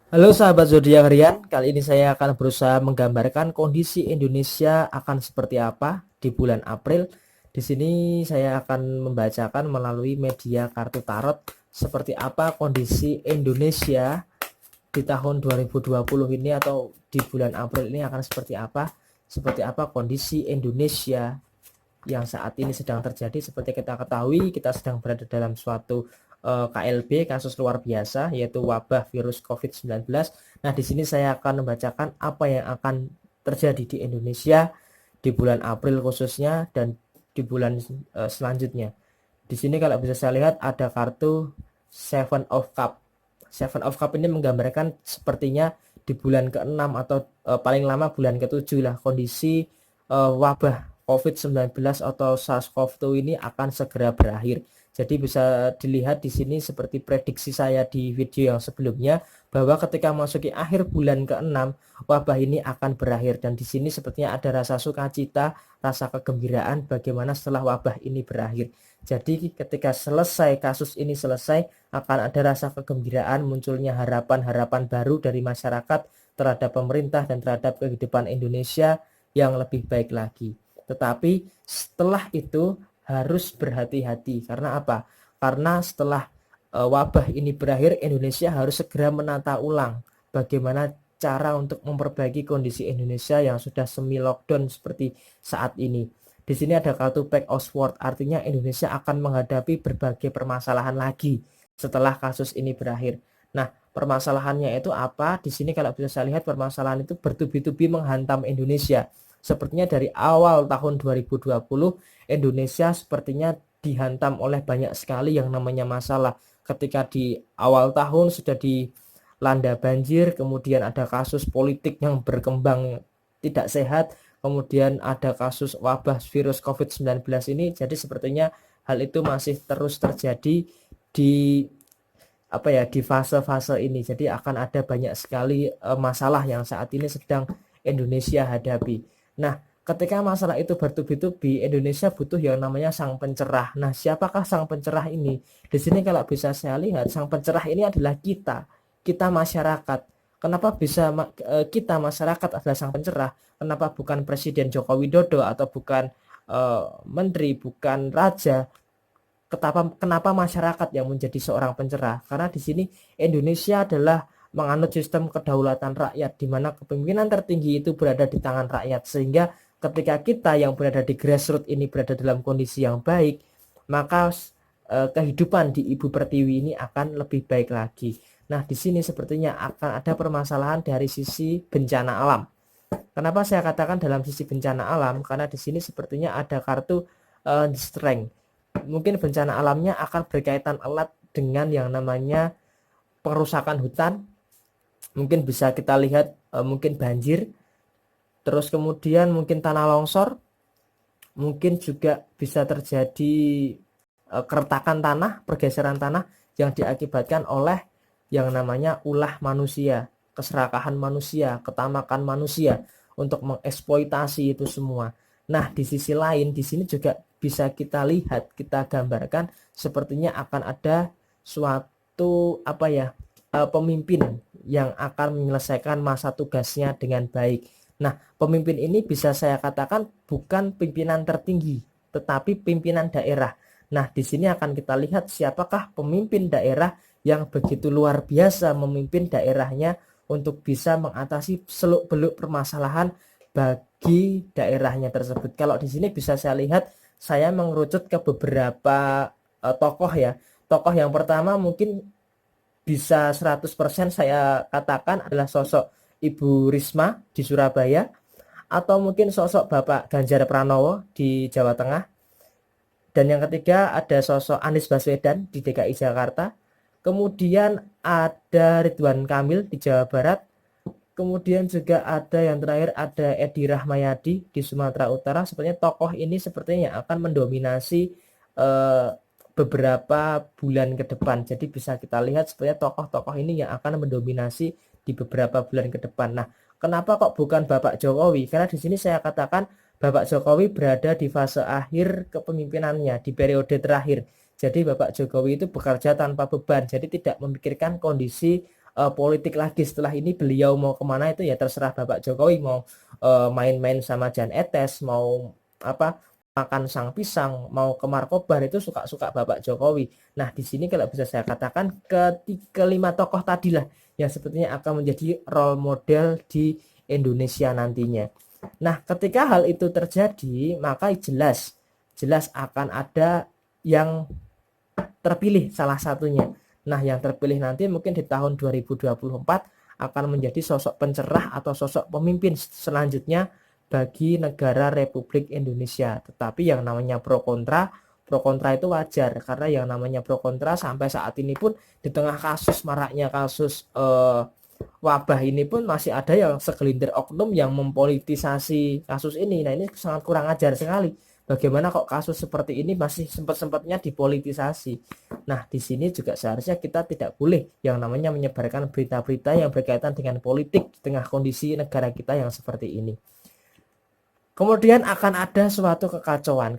Halo sahabat zodiak harian, kali ini saya akan berusaha menggambarkan kondisi Indonesia akan seperti apa di bulan April. Di sini saya akan membacakan melalui media kartu tarot seperti apa kondisi Indonesia di tahun 2020 ini atau di bulan April ini akan seperti apa kondisi Indonesia yang saat ini sedang terjadi. Seperti kita ketahui, kita sedang berada dalam suatu KLB, kasus luar biasa, yaitu wabah virus COVID-19. Nah, di sini saya akan membacakan apa yang akan terjadi di Indonesia di bulan April khususnya dan di bulan selanjutnya. Di sini kalau bisa saya lihat ada kartu Seven of Cup. Seven of Cup ini menggambarkan sepertinya di bulan ke-6 atau paling lama bulan ke-7 lah kondisi wabah COVID-19 atau SARS-CoV-2 ini akan segera berakhir. Jadi bisa dilihat di sini seperti prediksi saya di video yang sebelumnya bahwa ketika masuki akhir bulan ke-6 wabah ini akan berakhir, dan di sini sepertinya ada rasa sukacita, rasa kegembiraan bagaimana setelah wabah ini berakhir. Jadi ketika selesai kasus ini selesai akan ada rasa kegembiraan, munculnya harapan-harapan baru dari masyarakat terhadap pemerintah dan terhadap kehidupan Indonesia yang lebih baik lagi. Tetapi setelah itu harus berhati-hati. Karena apa? Karena setelah wabah ini berakhir, Indonesia harus segera menata ulang bagaimana cara untuk memperbaiki kondisi Indonesia yang sudah semi lockdown seperti saat ini. Di sini ada kartu Pack of Swords, artinya Indonesia akan menghadapi berbagai permasalahan lagi setelah kasus ini berakhir. Nah, permasalahannya itu apa? Di sini kalau bisa saya lihat permasalahan itu bertubi-tubi menghantam Indonesia. Sepertinya dari awal tahun 2020 Indonesia sepertinya dihantam oleh banyak sekali yang namanya masalah. Ketika di awal tahun sudah dilanda banjir, kemudian ada kasus politik yang berkembang tidak sehat, kemudian ada kasus wabah virus COVID-19 ini. Jadi sepertinya hal itu masih terus terjadi di di fase-fase ini. Jadi akan ada banyak sekali masalah yang saat ini sedang Indonesia hadapi. Nah, ketika masalah itu bertubi-tubi, Indonesia butuh yang namanya sang pencerah. Nah, siapakah sang pencerah ini? Di sini kalau bisa saya lihat, sang pencerah ini adalah kita masyarakat. Kenapa bisa kita masyarakat adalah sang pencerah? Kenapa bukan Presiden Joko Widodo atau bukan menteri, bukan raja? Kenapa masyarakat yang menjadi seorang pencerah? Karena di sini Indonesia adalah menganut sistem kedaulatan rakyat, di mana kepemimpinan tertinggi itu berada di tangan rakyat, sehingga ketika kita yang berada di grassroots ini berada dalam kondisi yang baik, maka kehidupan di Ibu Pertiwi ini akan lebih baik lagi. Nah, di sini sepertinya akan ada permasalahan dari sisi bencana alam. Kenapa saya katakan dalam sisi bencana alam? Karena di sini sepertinya ada kartu strength. Mungkin bencana alamnya akan berkaitan erat dengan yang namanya perusakan hutan. Mungkin bisa kita lihat mungkin banjir, terus kemudian mungkin tanah longsor, mungkin juga bisa terjadi keretakan tanah, pergeseran tanah yang diakibatkan oleh yang namanya ulah manusia, keserakahan manusia, ketamakan manusia untuk mengeksploitasi itu semua. Nah, di sisi lain di sini juga bisa kita lihat, kita gambarkan sepertinya akan ada suatu pemimpin yang akan menyelesaikan masa tugasnya dengan baik. Nah, pemimpin ini bisa saya katakan bukan pimpinan tertinggi, tetapi pimpinan daerah. Nah, di sini akan kita lihat siapakah pemimpin daerah yang begitu luar biasa memimpin daerahnya untuk bisa mengatasi seluk-beluk permasalahan bagi daerahnya tersebut. Kalau di sini bisa saya lihat, saya mengerucut ke beberapa tokoh ya. Tokoh yang pertama mungkin bisa 100% saya katakan adalah sosok Ibu Risma di Surabaya, atau mungkin sosok Bapak Ganjar Pranowo di Jawa Tengah. Dan yang ketiga ada sosok Anies Baswedan di DKI Jakarta. Kemudian ada Ridwan Kamil di Jawa Barat. Kemudian juga ada yang terakhir ada Edi Rahmayadi di Sumatera Utara. Sepertinya tokoh ini sepertinya akan mendominasi beberapa bulan ke depan. Jadi bisa kita lihat sebenarnya tokoh-tokoh ini yang akan mendominasi di beberapa bulan ke depan. Nah, kenapa kok bukan Bapak Jokowi? Karena di sini saya katakan Bapak Jokowi berada di fase akhir kepemimpinannya, di periode terakhir. Jadi Bapak Jokowi itu bekerja tanpa beban, jadi tidak memikirkan kondisi politik lagi setelah ini. Beliau mau kemana itu ya terserah Bapak Jokowi, mau main-main sama Jan Etes, mau apa makan sang pisang, mau ke Markobar, itu suka-suka Bapak Jokowi. Nah, di sini kalau bisa saya katakan kelima tokoh tadilah yang sepertinya akan menjadi role model di Indonesia nantinya. Nah, ketika hal itu terjadi, maka jelas akan ada yang terpilih salah satunya. Nah, yang terpilih nanti mungkin di tahun 2024 akan menjadi sosok pencerah atau sosok pemimpin selanjutnya bagi negara Republik Indonesia. Tetapi yang namanya pro kontra itu wajar, karena yang namanya pro kontra sampai saat ini pun di tengah kasus maraknya kasus wabah ini pun masih ada yang segelintir oknum yang mempolitisasi kasus ini. Nah, ini sangat kurang ajar sekali. Bagaimana kok kasus seperti ini masih sempat-sempatnya dipolitisasi. Nah, di sini juga seharusnya kita tidak boleh yang namanya menyebarkan berita-berita yang berkaitan dengan politik di tengah kondisi negara kita yang seperti ini. Kemudian akan ada suatu kekacauan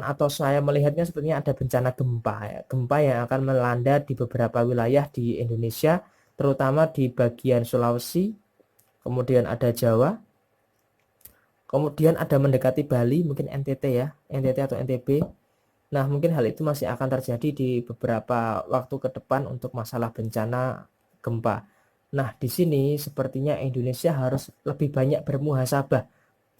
atau saya melihatnya sepertinya ada bencana gempa ya. Gempa yang akan melanda di beberapa wilayah di Indonesia, terutama di bagian Sulawesi, kemudian ada Jawa, kemudian ada mendekati Bali, mungkin NTT ya, NTT atau NTB. Nah, mungkin hal itu masih akan terjadi di beberapa waktu ke depan untuk masalah bencana gempa. Nah, di sini sepertinya Indonesia harus lebih banyak bermuhasabah,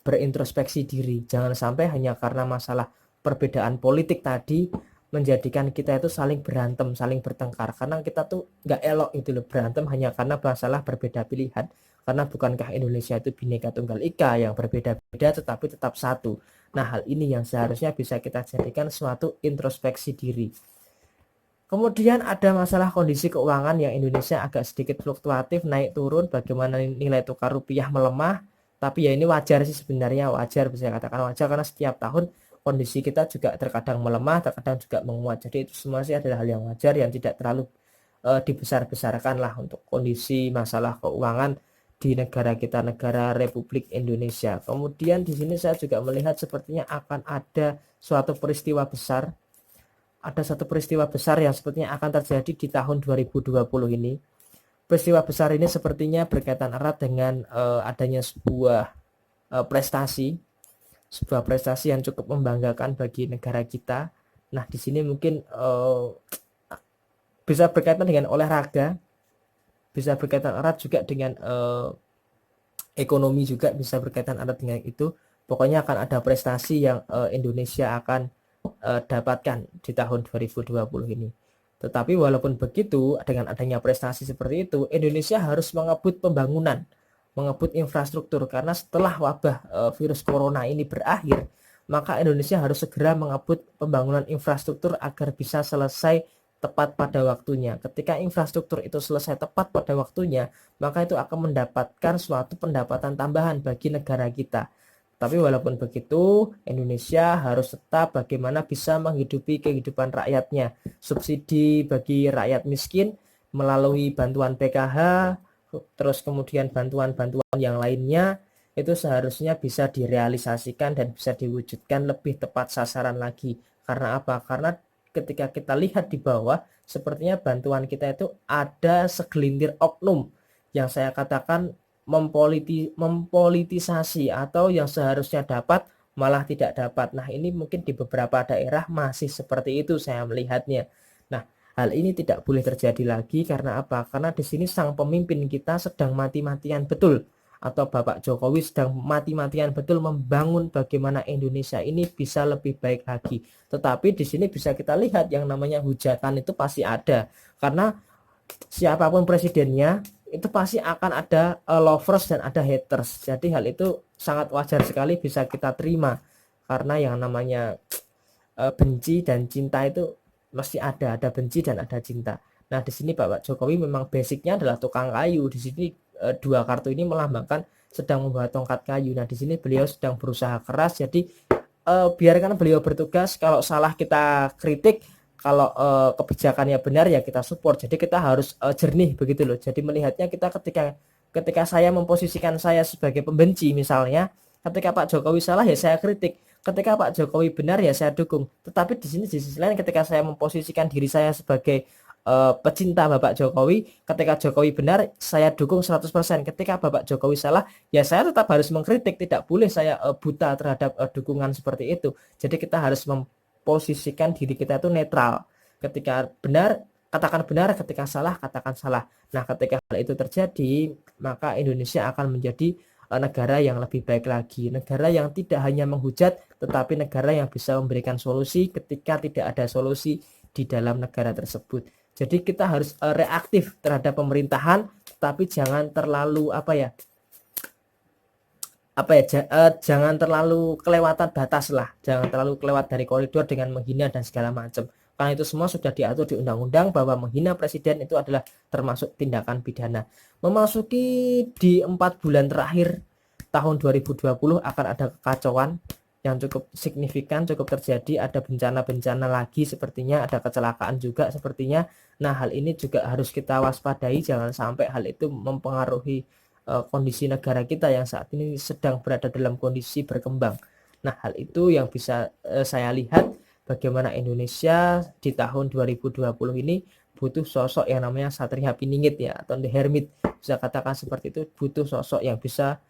berintrospeksi diri. Jangan sampai hanya karena masalah perbedaan politik tadi menjadikan kita itu saling berantem, saling bertengkar. Karena kita tuh nggak elok itu loh, berantem hanya karena masalah berbeda pilihan. Karena bukankah Indonesia itu Bhinneka Tunggal Ika yang berbeda-beda tetapi tetap satu. Nah, hal ini yang seharusnya bisa kita jadikan suatu introspeksi diri. Kemudian ada masalah kondisi keuangan yang Indonesia agak sedikit fluktuatif, naik turun, bagaimana nilai tukar rupiah melemah. Tapi ya ini wajar sih, sebenarnya wajar, bisa katakan wajar, karena setiap tahun kondisi kita juga terkadang melemah, terkadang juga menguat. Jadi itu semua sih adalah hal yang wajar yang tidak terlalu dibesar-besarkan lah untuk kondisi masalah keuangan di negara kita, negara Republik Indonesia. Kemudian di sini saya juga melihat sepertinya akan ada suatu peristiwa besar. Ada satu peristiwa besar yang sepertinya akan terjadi di tahun 2020 ini. Peristiwa besar ini sepertinya berkaitan erat dengan adanya prestasi, sebuah prestasi yang cukup membanggakan bagi negara kita. Nah, di sini mungkin bisa berkaitan dengan olahraga, bisa berkaitan erat juga dengan ekonomi, juga bisa berkaitan erat dengan itu. Pokoknya akan ada prestasi yang Indonesia akan dapatkan di tahun 2020 ini. Tetapi walaupun begitu, dengan adanya prestasi seperti itu, Indonesia harus mengebut pembangunan, mengebut infrastruktur, karena setelah wabah virus corona ini berakhir, maka Indonesia harus segera mengebut pembangunan infrastruktur agar bisa selesai tepat pada waktunya. Ketika infrastruktur itu selesai tepat pada waktunya, maka itu akan mendapatkan suatu pendapatan tambahan bagi negara kita. Tapi walaupun begitu, Indonesia harus tetap bagaimana bisa menghidupi kehidupan rakyatnya. Subsidi bagi rakyat miskin melalui bantuan PKH, terus kemudian bantuan-bantuan yang lainnya, itu seharusnya bisa direalisasikan dan bisa diwujudkan lebih tepat sasaran lagi. Karena apa? Karena ketika kita lihat di bawah, sepertinya bantuan kita itu ada segelintir oknum yang saya katakan mempolitisasi, atau yang seharusnya dapat malah tidak dapat. Nah, ini mungkin di beberapa daerah masih seperti itu saya melihatnya. Nah, hal ini tidak boleh terjadi lagi. Karena apa? Karena di sini sang pemimpin kita sedang mati-matian betul, atau Bapak Jokowi sedang mati-matian betul membangun bagaimana Indonesia ini bisa lebih baik lagi. Tetapi di sini bisa kita lihat yang namanya hujatan itu pasti ada. Karena siapapun presidennya itu pasti akan ada lovers dan ada haters. Jadi hal itu sangat wajar sekali bisa kita terima, karena yang namanya benci dan cinta itu mesti ada benci dan ada cinta. Nah, di sini Bapak Jokowi memang basicnya adalah tukang kayu. Di sini dua kartu ini melambangkan sedang membawa tongkat kayu. Nah, di sini beliau sedang berusaha keras. Jadi biarkan beliau bertugas. Kalau salah kita kritik, kalau kebijakannya benar ya kita support. Jadi kita harus jernih begitu loh. Jadi melihatnya kita ketika saya memposisikan saya sebagai pembenci misalnya, ketika Pak Jokowi salah ya saya kritik, ketika Pak Jokowi benar ya saya dukung. Tetapi di sini di sisi lain ketika saya memposisikan diri saya sebagai pecinta Bapak Jokowi. Ketika Jokowi benar, saya dukung 100%. Ketika Bapak Jokowi salah, ya saya tetap harus mengkritik. Tidak boleh saya buta terhadap dukungan seperti itu. Jadi kita harus memposisikan diri kita itu netral. Ketika benar, katakan benar, ketika salah, katakan salah. Nah, ketika hal itu terjadi, maka Indonesia akan menjadi negara yang lebih baik lagi, negara yang tidak hanya menghujat, tetapi negara yang bisa memberikan solusi ketika tidak ada solusi di dalam negara tersebut. Jadi kita harus reaktif terhadap pemerintahan, tapi jangan terlalu jangan terlalu kelewatan batas lah, jangan terlalu kelewat dari koridor dengan menghina dan segala macam. Karena itu semua sudah diatur di undang-undang bahwa menghina presiden itu adalah termasuk tindakan pidana. Memasuki di 4 bulan terakhir tahun 2020 akan ada kekacauan yang cukup signifikan, cukup terjadi, ada bencana-bencana lagi sepertinya, ada kecelakaan juga sepertinya. Nah, hal ini juga harus kita waspadai, jangan sampai hal itu mempengaruhi kondisi negara kita yang saat ini sedang berada dalam kondisi berkembang. Nah, hal itu yang bisa saya lihat bagaimana Indonesia di tahun 2020 ini butuh sosok yang namanya Satria Piningit ya, atau The Hermit, bisa katakan seperti itu. Butuh sosok yang bisa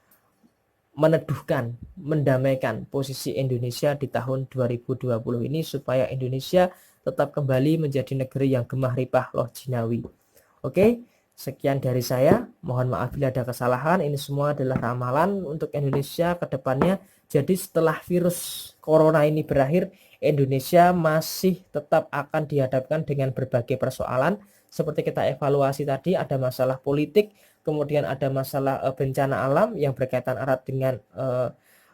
meneduhkan, mendamaikan posisi Indonesia di tahun 2020 ini supaya Indonesia tetap kembali menjadi negeri yang gemah ripah loh jinawi. Oke, sekian dari saya. Mohon maaf bila ada kesalahan. Ini semua adalah ramalan untuk Indonesia ke depannya. Jadi setelah virus corona ini berakhir, Indonesia masih tetap akan dihadapkan dengan berbagai persoalan. Seperti kita evaluasi tadi, ada masalah politik, kemudian ada masalah bencana alam yang berkaitan erat dengan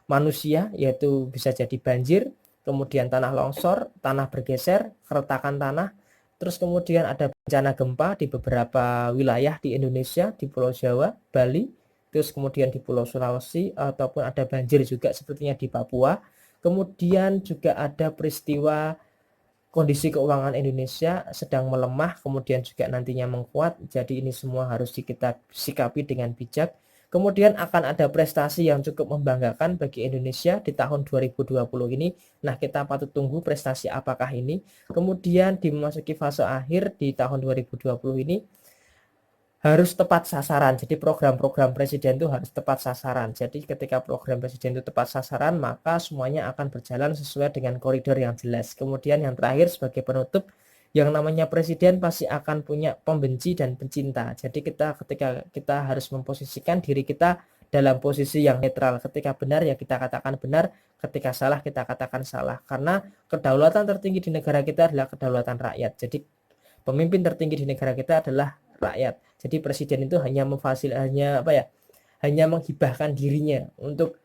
manusia, yaitu bisa jadi banjir, kemudian tanah longsor, tanah bergeser, keretakan tanah. Terus kemudian ada bencana gempa di beberapa wilayah di Indonesia, di Pulau Jawa, Bali, terus kemudian di Pulau Sulawesi, ataupun ada banjir juga sepertinya di Papua. Kemudian juga ada peristiwa kondisi keuangan Indonesia sedang melemah, kemudian juga nantinya menguat. Jadi ini semua harus kita sikapi dengan bijak. Kemudian akan ada prestasi yang cukup membanggakan bagi Indonesia di tahun 2020 ini. Nah, kita patut tunggu prestasi apakah ini. Kemudian dimasuki fase akhir di tahun 2020 ini harus tepat sasaran. Jadi program-program presiden itu harus tepat sasaran. Jadi ketika program presiden itu tepat sasaran, maka semuanya akan berjalan sesuai dengan koridor yang jelas. Kemudian yang terakhir sebagai penutup, yang namanya presiden pasti akan punya pembenci dan pencinta. Jadi ketika kita harus memposisikan diri kita dalam posisi yang netral. Ketika benar ya kita katakan benar, ketika salah kita katakan salah. Karena kedaulatan tertinggi di negara kita adalah kedaulatan rakyat. Jadi pemimpin tertinggi di negara kita adalah rakyat. Jadi presiden itu hanya hanya menghibahkan dirinya untuk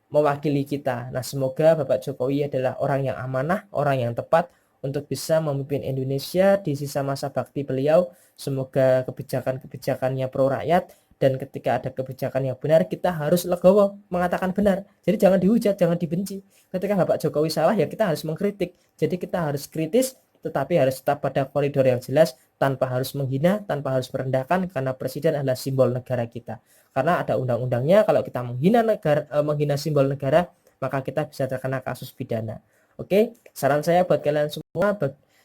mewakili kita. Nah, semoga Bapak Jokowi adalah orang yang amanah, orang yang tepat untuk bisa memimpin Indonesia di sisa masa bakti beliau. Semoga kebijakan-kebijakannya pro rakyat, dan ketika ada kebijakan yang benar kita harus legowo mengatakan benar. Jadi jangan dihujat, jangan dibenci. Ketika Bapak Jokowi salah ya kita harus mengkritik. Jadi kita harus kritis, tetapi harus tetap pada koridor yang jelas, tanpa harus menghina, tanpa harus merendahkan, karena presiden adalah simbol negara kita. Karena ada undang-undangnya, kalau kita menghina simbol negara, maka kita bisa terkena kasus pidana. Oke, saran saya buat kalian semua,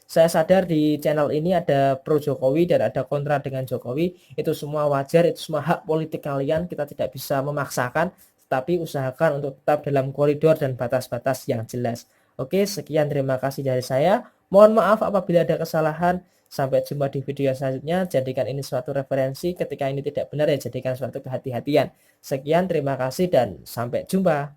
saya sadar di channel ini ada pro Jokowi dan ada kontra dengan Jokowi. Itu semua wajar, itu semua hak politik kalian, kita tidak bisa memaksakan, tapi usahakan untuk tetap dalam koridor dan batas-batas yang jelas. Oke, sekian, terima kasih dari saya. Mohon maaf apabila ada kesalahan. Sampai jumpa di video selanjutnya. Jadikan ini suatu referensi. Ketika ini tidak benar ya jadikan suatu kehati-hatian. Sekian, terima kasih dan sampai jumpa.